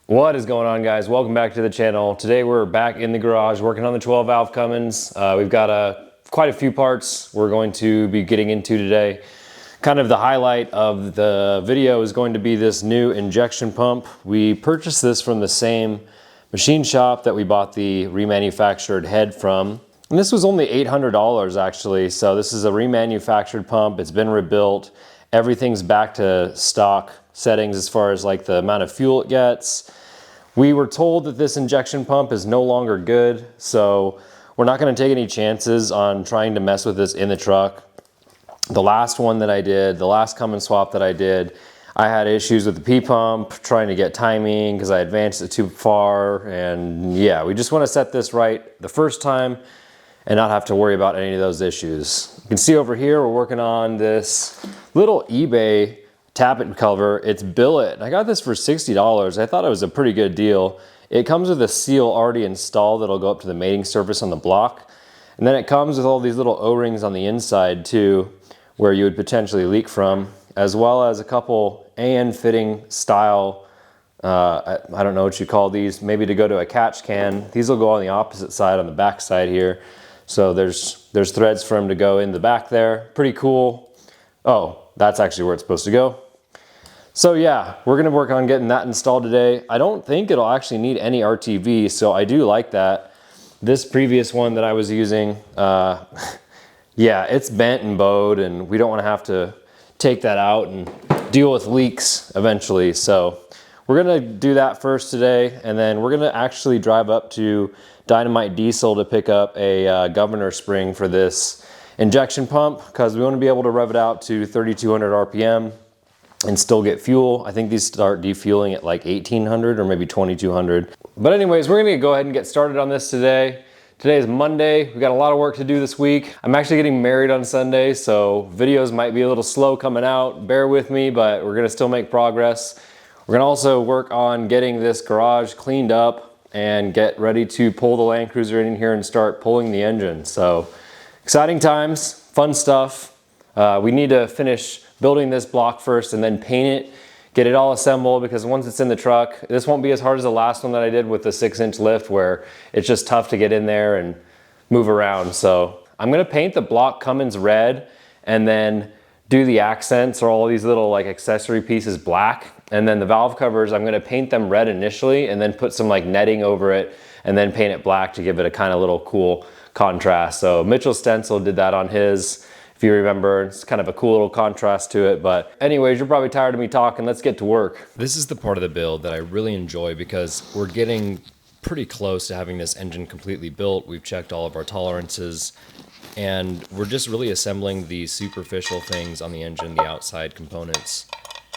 What is going on, guys? Welcome back to the channel. Today we're back in the garage working on the 12 valve Cummins. We've got quite a few parts we're going to be getting into today. Kind of the highlight of the video is going to be this new injection pump. We purchased this from the same machine shop that we bought the remanufactured head from. And this was only $800 actually. So this is a remanufactured pump. It's been rebuilt. Everything's back to stock settings as far as like the amount of fuel it gets. We were told that this injection pump is no longer good, so we're not going to take any chances on trying to mess with this in the truck. The last one that I did, the last Cummins swap that I did, I had issues with the P-pump, trying to get timing because I advanced it too far, and yeah, we just want to set this right the first time and not have to worry about any of those issues. You can see over here we're working on this little eBay tappet cover. It's billet. I got this for $60. I thought it was a pretty good deal. It comes with a seal already installed that'll go up to the mating surface on the block. And then it comes with all these little O-rings on the inside too, where you would potentially leak from, as well as a couple AN fitting style, I don't know what you call these, maybe to go to a catch can. These will go on the opposite side, on the back side here. So there's threads for them to go in the back there. Pretty cool. Oh, that's actually where it's supposed to go. So yeah, we're gonna work on getting that installed today. I don't think it'll actually need any RTV, so I do like that. This previous one that I was using, yeah, it's bent and bowed, and we don't wanna have to take that out and deal with leaks eventually. So we're gonna do that first today, and then we're gonna actually drive up to Dynamite Diesel to pick up a governor spring for this injection pump, because we wanna be able to rev it out to 3,200 RPM and still get fuel. I think these start defueling at like 1,800 or maybe 2,200. But anyways, we're gonna go ahead and get started on this today. Today is Monday. We got a lot of work to do this week. I'm actually getting married on Sunday, so videos might be a little slow coming out. Bear with me, but we're gonna still make progress. We're gonna also work on getting this garage cleaned up and get ready to pull the landcruiser in here and start pulling the engine. So exciting times, fun stuff. We need to finish building this block first and then paint it, get it all assembled, because once it's in the truck, this won't be as hard as the last one that I did with the 6-inch lift, where it's just tough to get in there and move around. So I'm gonna paint the block Cummins red and then do the accents or all these little like accessory pieces black. And then the valve covers, I'm gonna paint them red initially and then put some like netting over it and then paint it black to give it a kind of little cool contrast. So Mitchell Stencil did that on his. If you remember, it's kind of a cool little contrast to it. But anyways, you're probably tired of me talking. Let's get to work. This is the part of the build that I really enjoy because we're getting pretty close to having this engine completely built. We've checked all of our tolerances, and we're just really assembling the superficial things on the engine, the outside components,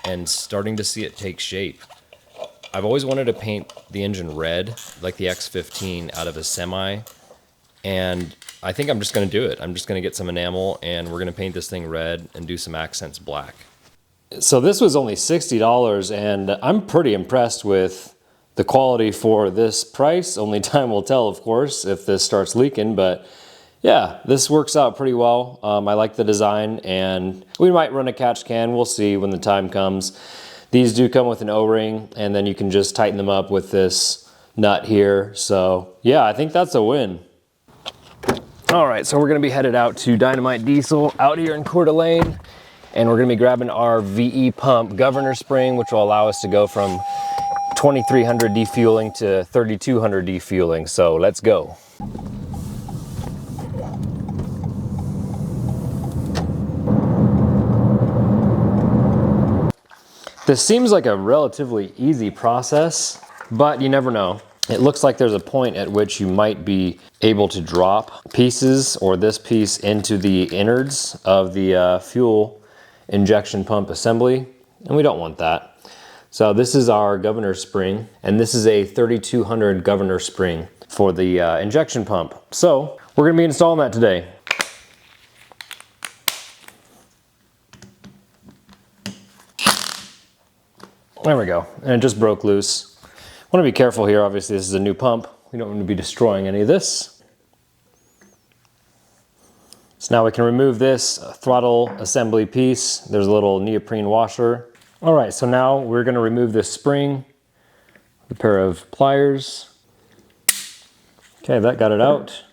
and starting to see it take shape. I've always wanted to paint the engine red, like the X15, out of a semi, and I think I'm just going to do it. I'm just going to get some enamel and we're going to paint this thing red and do some accents black. So this was only $60, and I'm pretty impressed with the quality for this price. Only time will tell, of course, if this starts leaking, but yeah, this works out pretty well. I like the design, and we might run a catch can. We'll see when the time comes. These do come with an O-ring, and then you can just tighten them up with this nut here. So yeah, I think that's a win. All right, so we're gonna be headed out to Dynamite Diesel out here in Coeur d'Alene, and we're gonna be grabbing our VE pump governor spring, which will allow us to go from 2,300 defueling to 3,200 defueling. So let's go. This seems like a relatively easy process, but you never know. It looks like there's a point at which you might be able to drop pieces or this piece into the innards of the fuel injection pump assembly, and we don't want that. So this is our governor spring, and this is a 3,200 governor spring for the injection pump. So we're gonna be installing that today. There we go, and it just broke loose. I want to be careful here. Obviously, this is a new pump. We don't want to be destroying any of this. So now we can remove this throttle assembly piece. There's a little neoprene washer. All right, so now we're going to remove this spring. a pair of pliers. Okay, that got it out.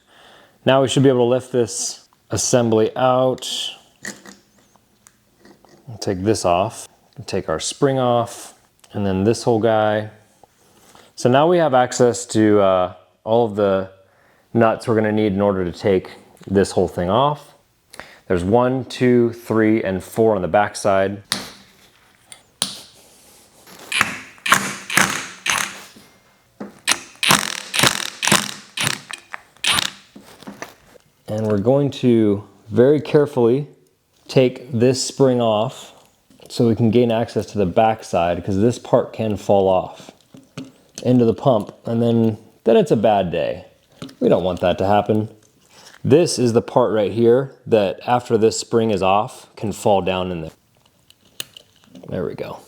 Now we should be able to lift this assembly out. We'll take this off, take our spring off, and then this whole guy. So now we have access to all of the nuts we're gonna need in order to take this whole thing off. There's 1, 2, 3, and 4 on the back side. And we're going to very carefully take this spring off so we can gain access to the back side, because this part can fall off into the pump, and then it's a bad day. We don't want that to happen. This is the part right here that after this spring is off can fall down in there. There we go.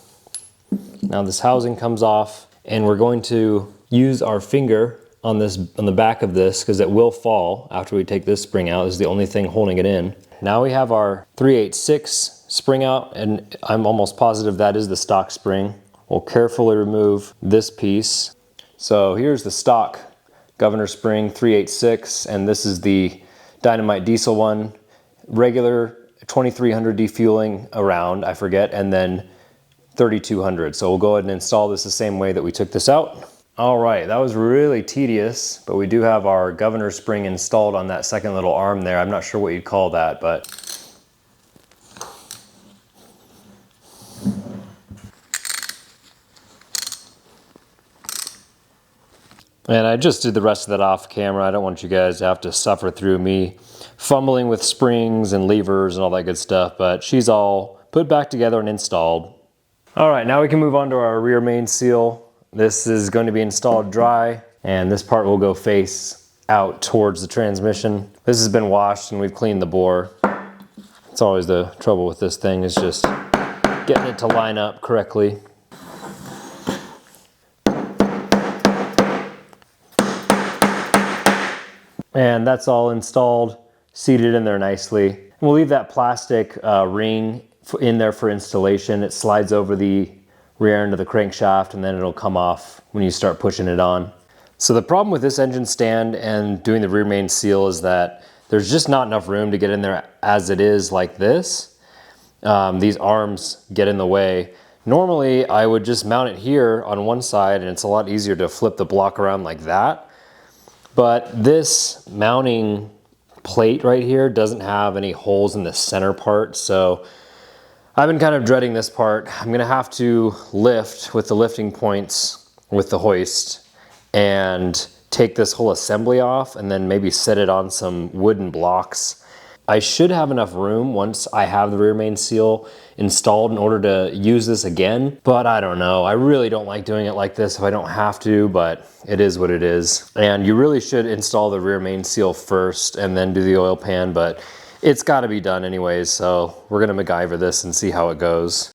Now this housing comes off, and we're going to use our finger on the back of this, because it will fall after we take this spring out. This is the only thing holding it in. Now we have our 3/8/6 spring out, and I'm almost positive that is the stock spring. We'll carefully remove this piece. So here's the stock governor spring 3/8/6, and this is the Dynamite diesel one. Regular 2300 defueling around, I forget, and then 3200. So we'll go ahead and install this the same way that we took this out. All right, that was really tedious, but we do have our governor spring installed on that second little arm there. I'm not sure what you'd call that, but and I just did the rest of that off camera. I don't want you guys to have to suffer through me fumbling with springs and levers and all that good stuff, but she's all put back together and installed. All right, now we can move on to our rear main seal. This is going to be installed dry, and this part will go face out towards the transmission. This has been washed and we've cleaned the bore. It's always the trouble with this thing, is just getting it to line up correctly. And that's all installed, seated in there nicely. We'll leave that plastic ring in there for installation. It slides over the rear end of the crankshaft, and then it'll come off when you start pushing it on. So the problem with this engine stand and doing the rear main seal is that there's just not enough room to get in there as it is like this. These arms get in the way. Normally I would just mount it here on one side, and it's a lot easier to flip the block around like that. But this mounting plate right here doesn't have any holes in the center part, so I've been kind of dreading this part. I'm gonna have to lift with the lifting points with the hoist and take this whole assembly off, and then maybe set it on some wooden blocks. I should have enough room once I have the rear main seal installed in order to use this again, but I don't know. I really don't like doing it like this if I don't have to, but it is what it is. And you really should install the rear main seal first and then do the oil pan, but it's got to be done anyways, so we're gonna MacGyver this and see how it goes.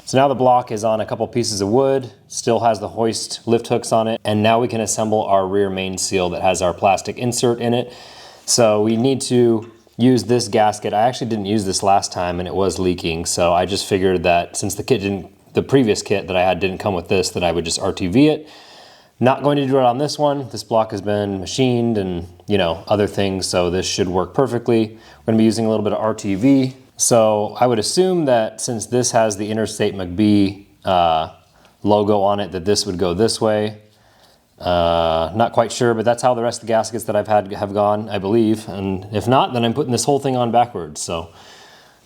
So now the block is on a couple pieces of wood, still has the hoist lift hooks on it, and now we can assemble our rear main seal that has our plastic insert in it. So we need to use this gasket. I actually didn't use this last time and it was leaking, so I just figured that since the previous kit that I had didn't come with this, that I would just RTV it. Not going to do it on this one. This block has been machined and, you know, other things, so this should work perfectly. We're gonna be using a little bit of RTV. So I would assume that since this has the Interstate McBee logo on it, that this would go this way. Not quite sure, but that's how the rest of the gaskets that I've had have gone, I believe. And if not, then I'm putting this whole thing on backwards. So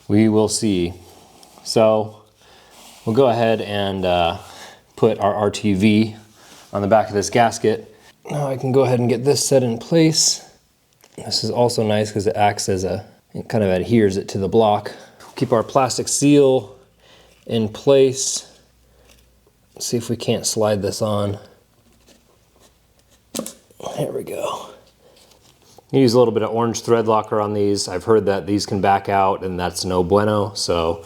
we will see. So we'll go ahead and put our RTV on the back of this gasket. Now I can go ahead and get this set in place. This is also nice because it acts as it kind of adheres it to the block. Keep our plastic seal in place. Let's see if we can't slide this on. There we go. Use a little bit of orange thread locker on these. I've heard that these can back out and that's no bueno, so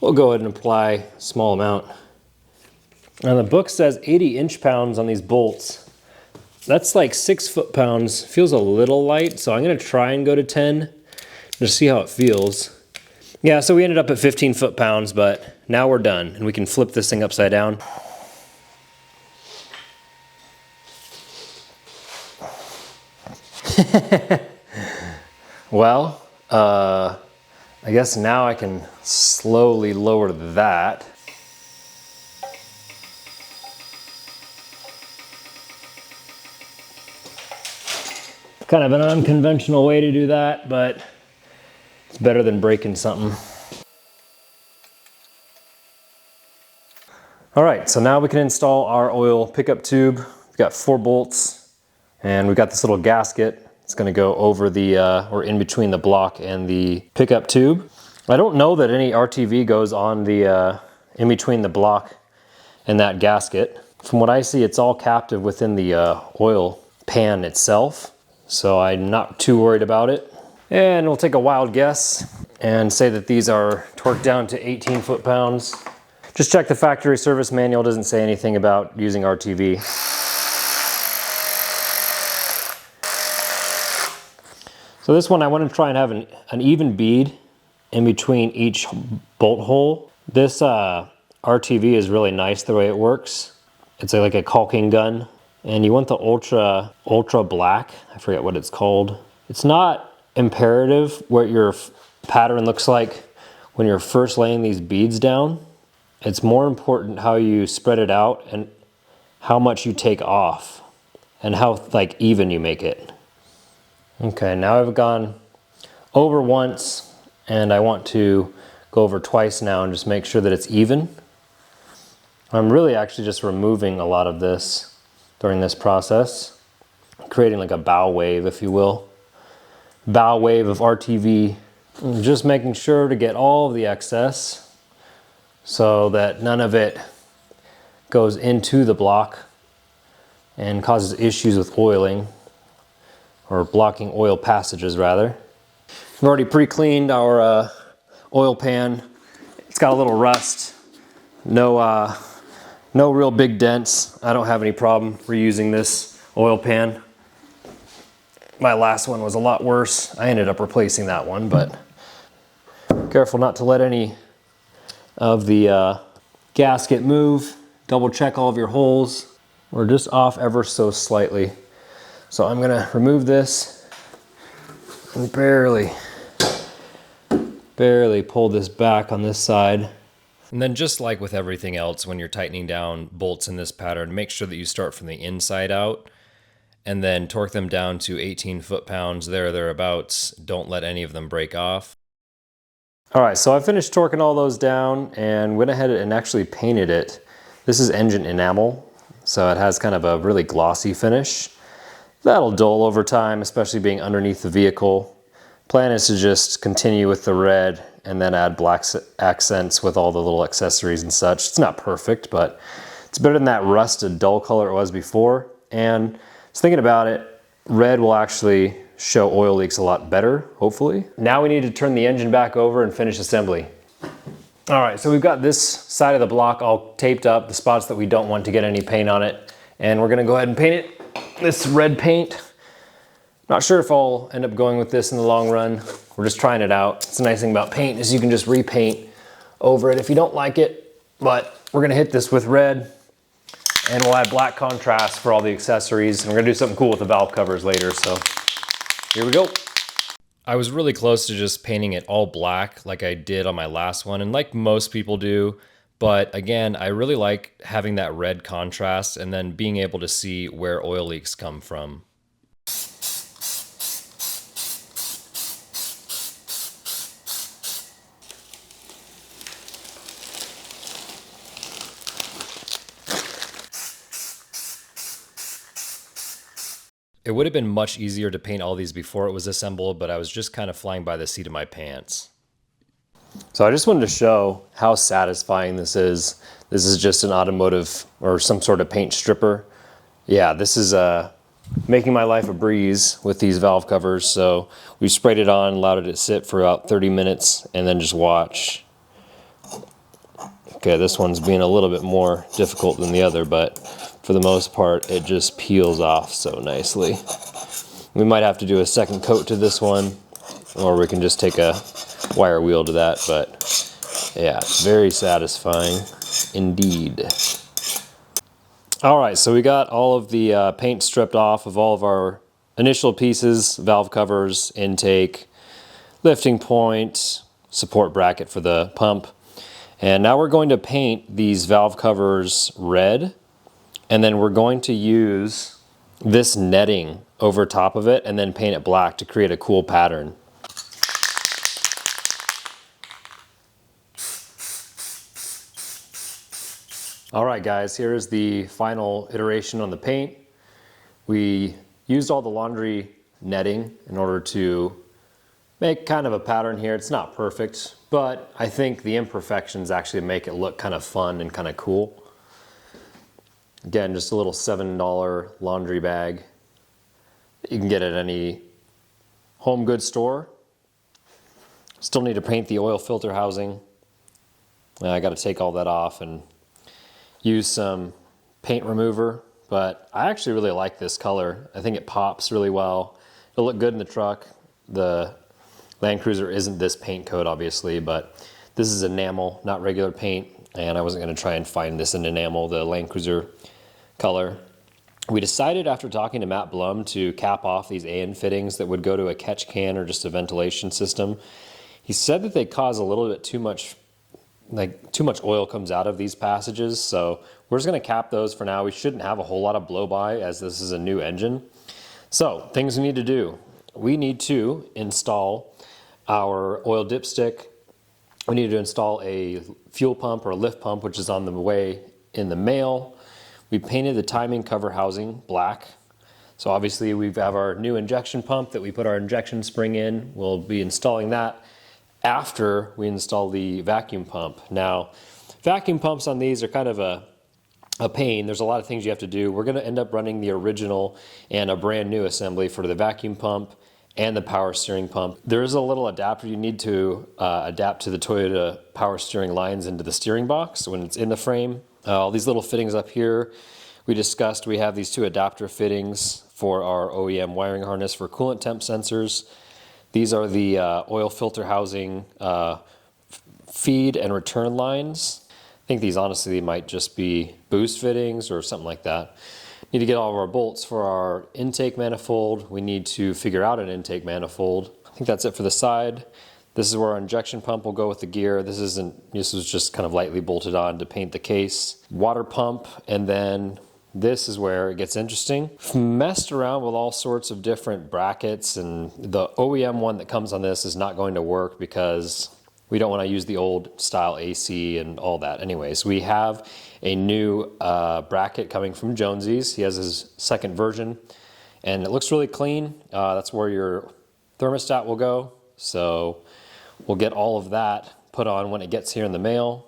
we'll go ahead and apply a small amount. Now the book says 80 inch-pounds on these bolts. That's like 6 foot-pounds. Feels a little light, so I'm gonna try and go to 10, just see how it feels. Yeah, so we ended up at 15 foot-pounds, but now we're done, and we can flip this thing upside down. Well, I guess now I can slowly lower that. Kind of an unconventional way to do that, but it's better than breaking something. All right, so now we can install our oil pickup tube. We've got 4 bolts, and we've got this little gasket. It's gonna go over the, or in between the block and the pickup tube. I don't know that any RTV goes on the, in between the block and that gasket. From what I see, it's all captive within the oil pan itself. So I'm not too worried about it. And we'll take a wild guess and say that these are torqued down to 18 foot-pounds. Just check the factory service manual, doesn't say anything about using RTV. So this one I want to try and have an even bead in between each bolt hole. This RTV is really nice the way it works. It's like a caulking gun. And you want the ultra black, I forget what it's called. It's not imperative what your pattern looks like when you're first laying these beads down. It's more important how you spread it out and how much you take off and how like even you make it. Okay, now I've gone over once and I want to go over twice now and just make sure that it's even. I'm really actually just removing a lot of this during this process, creating like a bow wave, if you will. Bow wave of RTV. Just making sure to get all of the excess so that none of it goes into the block and causes issues with oiling, or blocking oil passages rather. We've already pre-cleaned our oil pan. It's got a little rust. No real big dents. I don't have any problem reusing this oil pan. My last one was a lot worse. I ended up replacing that one, but careful not to let any of the gasket move. Double check all of your holes. We're just off ever so slightly. So I'm gonna remove this and barely pull this back on this side. And then just like with everything else, when you're tightening down bolts in this pattern, make sure that you start from the inside out and then torque them down to 18 foot-pounds, thereabouts. Don't let any of them break off. All right, so I finished torquing all those down and went ahead and actually painted it. This is engine enamel, so it has kind of a really glossy finish. That'll dull over time, especially being underneath the vehicle. Plan is to just continue with the red and then add black accents with all the little accessories and such. It's not perfect, but it's better than that rusted dull color it was before. And I was thinking about it, red will actually show oil leaks a lot better, hopefully. Now we need to turn the engine back over and finish assembly. All right, so we've got this side of the block all taped up, the spots that we don't want to get any paint on it. And we're gonna go ahead and paint it, this red paint. Not sure if I'll end up going with this in the long run. We're just trying it out. It's the nice thing about paint is you can just repaint over it if you don't like it. But we're gonna hit this with red and we'll add black contrast for all the accessories. And we're gonna do something cool with the valve covers later, so here we go. I was really close to just painting it all black like I did on my last one and like most people do. But again, I really like having that red contrast and then being able to see where oil leaks come from. It would have been much easier to paint all these before it was assembled, but I was just kind of flying by the seat of my pants. So I just wanted to show how satisfying this is. This is just an automotive or some sort of paint stripper. Yeah, this is making my life a breeze with these valve covers. So we sprayed it on, allowed it to sit for about 30 minutes, and then just watch. Okay, this one's being a little bit more difficult than the other, but for the most part, it just peels off so nicely. We might have to do a second coat to this one, or we can just take a wire wheel to that, but yeah, very satisfying indeed. All right, so we got all of the paint stripped off of all of our initial pieces: valve covers, intake, lifting point, support bracket for the pump. And now we're going to paint these valve covers red, and then we're going to use this netting over top of it and then paint it black to create a cool pattern. All right guys, here's the final iteration on the paint. We used all the laundry netting in order to make kind of a pattern here. It's not perfect, but I think the imperfections actually make it look kind of fun and kind of cool. Again, just a little $7 laundry bag. You can get it at any home goods store. Still need to paint the oil filter housing. I got to take all that off and use some paint remover, but I actually really like this color. I think it pops really well. It'll look good in the truck. The landcruiser isn't this paint coat, obviously, but this is enamel, not regular paint, and I wasn't going to try and find this in enamel, the landcruiser color. We decided after talking to Matt Blum to cap off these AN fittings that would go to a catch can or just a ventilation system. He said that they cause a little bit too much oil comes out of these passages, so we're just going to cap those for now. We shouldn't have a whole lot of blow by as this is a new engine. So things we need to do: we need to install our oil dipstick. We need to install a fuel pump or a lift pump, which is on the way in the mail. We painted the timing cover housing black. So obviously we have our new injection pump that we put our injection spring in. We'll be installing that after we install the vacuum pump. Now, vacuum pumps on these are kind of a pain. There's a lot of things you have to do. We're going to end up running the original and a brand new assembly for the vacuum pump and the power steering pump. There is a little adapter you need to adapt to the Toyota power steering lines into the steering box when it's in the frame. All these little fittings up here, we discussed, we have these two adapter fittings for our OEM wiring harness for coolant temp sensors. These are the oil filter housing feed and return lines. I think these honestly might just be boost fittings or something like that. Need to get all of our bolts for our intake manifold. We need to figure out an intake manifold. I think that's it for the side. This is where our injection pump will go with the gear. This was just kind of lightly bolted on to paint the case. Water pump, and then this is where it gets interesting. Messed around with all sorts of different brackets, and the OEM one that comes on this is not going to work because we don't want to use the old style AC and all that. Anyways, we have a new bracket coming from Jonesy's. He has his second version, and it looks really clean. That's where your thermostat will go. So we'll get all of that put on when it gets here in the mail.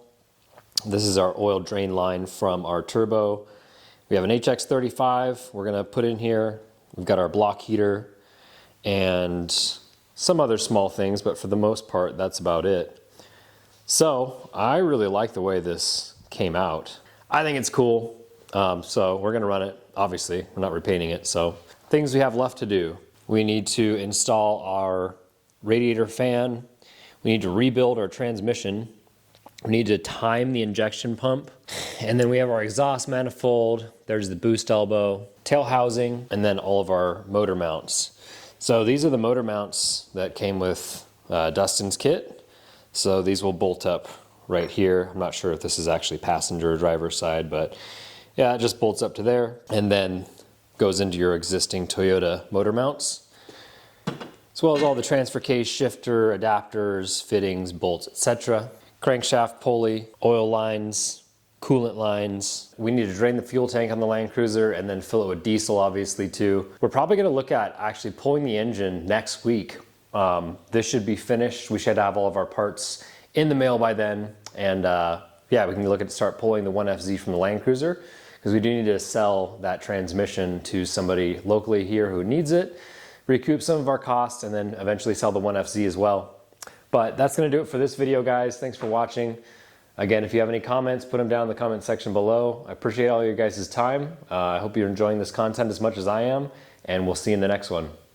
This is our oil drain line from our turbo. We have an HX35 we're going to put in here. We've got our block heater and some other small things, but for the most part, that's about it. So I really like the way this came out. I think it's cool. So we're going to run it. Obviously, we're not repainting it. So things we have left to do. We need to install our radiator fan. We need to rebuild our transmission. We need to time the injection pump. And then we have our exhaust manifold. There's the boost elbow, tail housing, and then all of our motor mounts. So these are the motor mounts that came with Dustin's kit. So these will bolt up right here. I'm not sure if this is actually passenger or driver side, but yeah, it just bolts up to there and then goes into your existing Toyota motor mounts, as well as all the transfer case, shifter, adapters, fittings, bolts, etc. Crankshaft pulley, oil lines, coolant lines. We need to drain the fuel tank on the landcruiser and then fill it with diesel, obviously, too. We're probably going to look at actually pulling the engine next week. This should be finished. We should have all of our parts in the mail by then. And yeah, we can look at start pulling the 1FZ from the landcruiser, because we do need to sell that transmission to somebody locally here who needs it, recoup some of our costs, and then eventually sell the 1FZ as well. But that's going to do it for this video, guys. Thanks for watching. Again, if you have any comments, put them down in the comment section below. I appreciate all your guys' time. I hope you're enjoying this content as much as I am, and we'll see you in the next one.